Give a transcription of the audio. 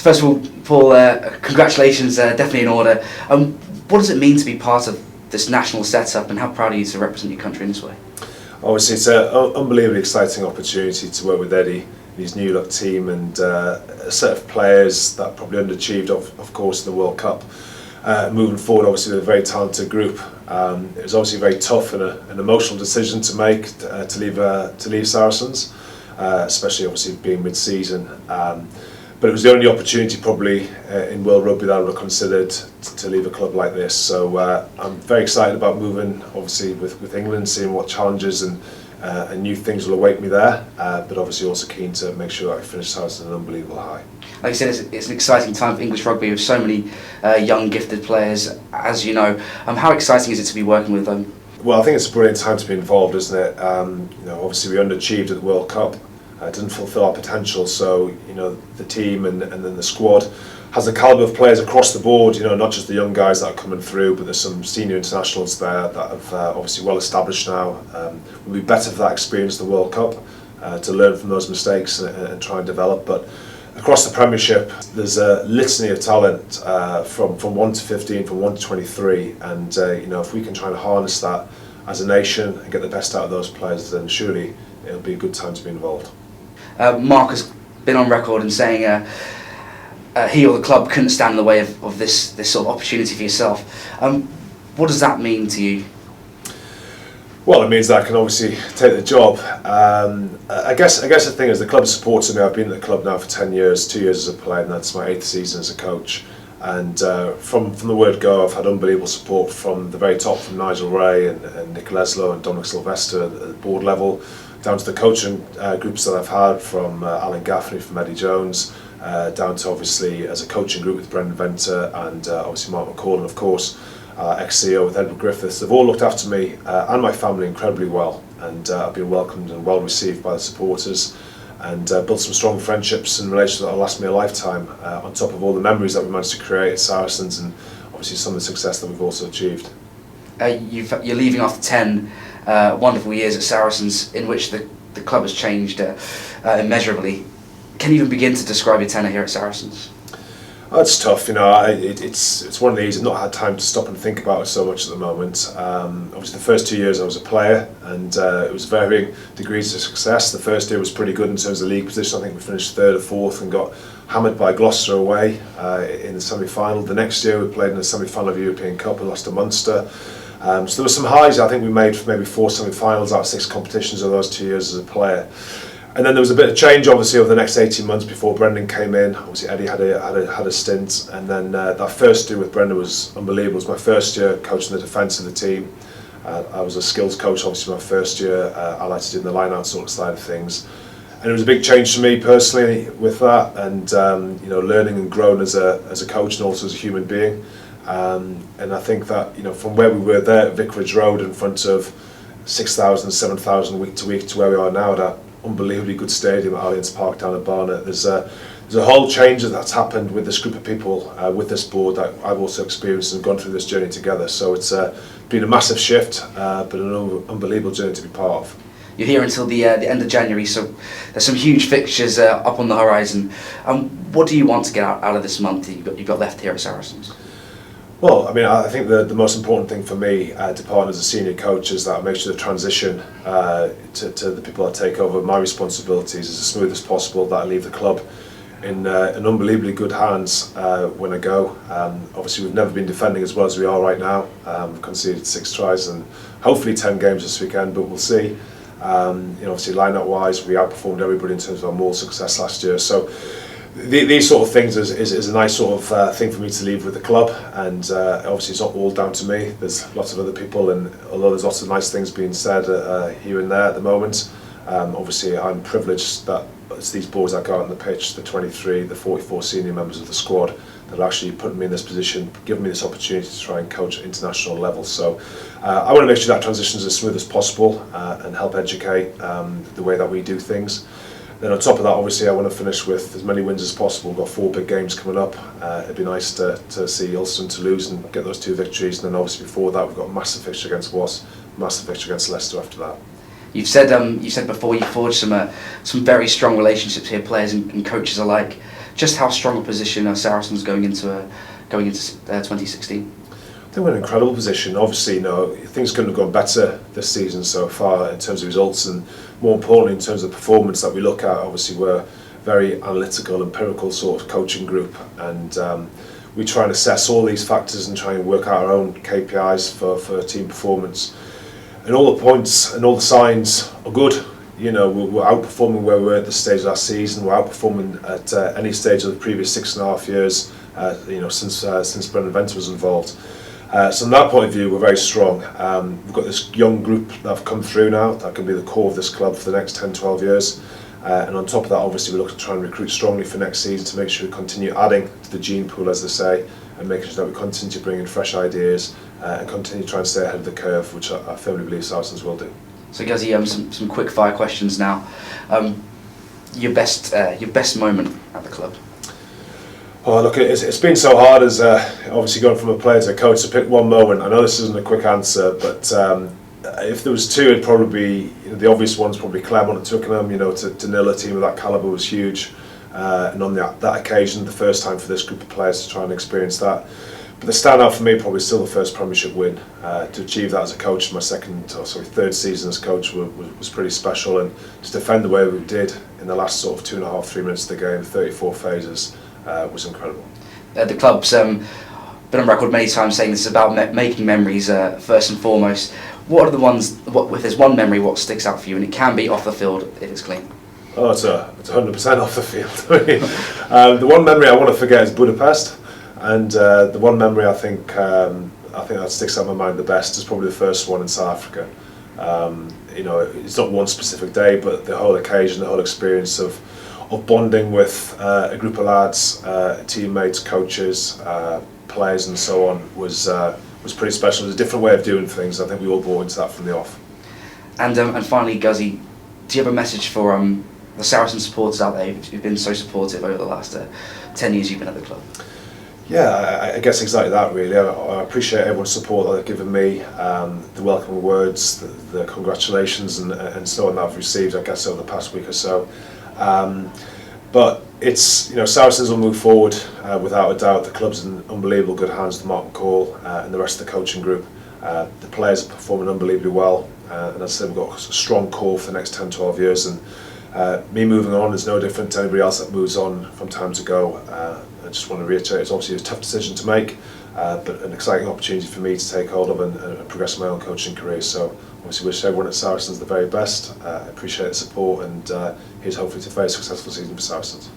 So first of all, Paul, congratulations, definitely in order. What does it mean to be part of this national setup, and how proud are you to represent your country in this way? Obviously, it's an unbelievably exciting opportunity to work with Eddie and his new look team, and a set of players that probably underachieved, of course, in the World Cup. Moving forward, obviously, with a very talented group. It was obviously very tough and an emotional decision to make to leave Saracens, especially obviously being mid-season. But it was the only opportunity probably in World Rugby that I would have considered to leave a club like this. So I'm very excited about moving, obviously, with England, seeing what challenges and new things will await me there. But obviously also keen to make sure that I finish Saracens at an unbelievable high. Like I said, it's an exciting time for English rugby with so many young, gifted players, as you know. How exciting is it to be working with them? Well, I think it's a brilliant time to be involved, isn't it? Obviously we underachieved at the World Cup. Didn't fulfil our potential, so the team and then the squad has a calibre of players across the board, not just the young guys that are coming through, but there's some senior internationals there that have obviously well established now. We'll be better for that experience the World Cup, to learn from those mistakes and try and develop. But across the Premiership there's a litany of talent, from 1 to 15, from 1 to 23, and if we can try and harness that as a nation and get the best out of those players, then surely it'll be a good time to be involved. Mark has been on record in saying he or the club couldn't stand in the way of this sort of opportunity for yourself. What does that mean to you? Well, it means that I can obviously take the job. I guess the thing is the club supports me. I've been at the club now for 10 years, 2 years as a player, and that's my 8th season as a coach. And from the word go, I've had unbelievable support from the very top, from Nigel Ray and Nick Leslow and Dominic Sylvester at the board level, down to the coaching groups that I've had, from Alan Gaffney, from Eddie Jones, down to obviously as a coaching group with Brendan Venter and obviously Mark McCall, and of course ex-CEO with Edward Griffiths. They've all looked after me and my family incredibly well, and I've been welcomed and well received by the supporters, and built some strong friendships and relationships that will last me a lifetime, on top of all the memories that we managed to create at Saracens, and obviously some of the success that we've also achieved. You're leaving after 10 wonderful years at Saracens, in which the club has changed immeasurably. Can you even begin to describe your tenure here at Saracens? Oh, it's tough, it's one of these. I've not had time to stop and think about it so much at the moment. Obviously the first 2 years I was a player, and it was varying degrees of success. The first year was pretty good in terms of league position. I think we finished 3rd or 4th and got hammered by Gloucester away in the semi-final. The next year we played in the semi-final of the European Cup and lost to Munster. So there were some highs. I think we made maybe 4 semi-finals out of 6 competitions over those 2 years as a player. And then there was a bit of change, obviously, over the next 18 months before Brendan came in. Obviously, Eddie had a stint, and then that first year with Brendan was unbelievable. It was my first year coaching the defence of the team. I was a skills coach, obviously, my first year. I liked to do the line-out sort of side of things. And it was a big change for me personally with that, and learning and growing as a coach and also as a human being. And I think that from where we were there at Vicarage Road in front of 6,000, 7,000 week to week to where we are now, that unbelievably good stadium at Allianz Park down at Barnet. There's a whole change that's happened with this group of people, with this board, that I've also experienced and gone through this journey together. So it's been a massive shift, but an unbelievable journey to be part of. You're here until the end of January, so there's some huge fixtures up on the horizon. What do you want to get out of this month that you've got left here at Saracens? Well, I think the most important thing for me to partner as a senior coach is that I make sure the transition to the people that take over my responsibilities is as smooth as possible, that I leave the club in unbelievably good hands when I go. Obviously we've never been defending as well as we are right now. We've conceded 6 tries and hopefully 10 games this weekend, but we'll see. Obviously line-up wise we outperformed everybody in terms of our maul success last year. So these sort of things is a nice sort of thing for me to leave with the club, and obviously it's not all down to me. There's lots of other people, and although there's lots of nice things being said here and there at the moment, obviously I'm privileged that it's these boys that go out on the pitch, the 23, the 44 senior members of the squad, that are actually putting me in this position, giving me this opportunity to try and coach at international level. So I want to make sure that transition is as smooth as possible and help educate the way that we do things. Then on top of that, obviously, I want to finish with as many wins as possible. We've got 4 big games coming up. It'd be nice to see Ulster and Toulouse and get those 2 victories. And then obviously before that, we've got a massive fixture against Wasps, massive fixture against Leicester after that. You said before you forged some very strong relationships here, players and coaches alike. just how strong a position are Saracens going into 2016? I think we're in an incredible position. Obviously, things couldn't have gone better this season so far in terms of results, and more importantly in terms of performance that we look at. Obviously, we're a very analytical, empirical sort of coaching group, and we try and assess all these factors and try and work out our own KPIs for team performance. And all the points and all the signs are good. We're outperforming where we were at the stage of last season. We're outperforming at any stage of the previous 6.5 years, since Brendan Venter was involved. So from that point of view, we're very strong. We've got this young group that have come through now that can be the core of this club for the next 10-12 years. And on top of that, obviously, we look to try and recruit strongly for next season to make sure we continue adding to the gene pool, as they say, and making sure that we continue to bring in fresh ideas and continue to try and stay ahead of the curve, which I firmly believe Saracens will do. So, Guzzy, some quick fire questions now. Your best moment at the club? Oh, look, it's been so hard as obviously going from a player to a coach to pick one moment. I know this isn't a quick answer, but if there was two, it'd probably be the obvious one's probably Claremont at Twickenham. To nil a team of that calibre was huge, and on that occasion, the first time for this group of players to try and experience that. But the standout for me probably still the first Premiership win. To achieve that as a coach in my third season as coach was pretty special, and to defend the way we did in the last sort of 2.5-3 minutes of the game, 34 phases. Was incredible. The club's been on record many times saying this is about making memories first and foremost. What are the ones? If there's one memory, what sticks out for you? And it can be off the field if it's clean. Oh, it's 100% off the field. The one memory I want to forget is Budapest, and the one memory I think that sticks out in my mind the best is probably the first one in South Africa. It's not one specific day, but the whole occasion, the whole experience of bonding with a group of lads, teammates, coaches, players and so on was pretty special. It was a different way of doing things. I think we all bought into that from the off. And finally, Guzzy, do you have a message for the Saracen supporters out there who've been so supportive over the last 10 years you've been at the club? Yeah, I guess exactly that really. I appreciate everyone's support that they've given me, the welcoming words, the congratulations and so on that I've received, I guess, over the past week or so. But it's, Saracens will move forward without a doubt. The club's in unbelievable good hands with Mark McCall and the rest of the coaching group. The players are performing unbelievably well, and as I said, we've got a strong core for the next 10-12 years, and me moving on is no different to anybody else that moves on from time to go. I just want to reiterate, it's obviously a tough decision to make, but an exciting opportunity for me to take hold of and progress my own coaching career. So obviously wish everyone at Saracens the very best. I appreciate the support, and here's hopefully to a very successful season for Saracens.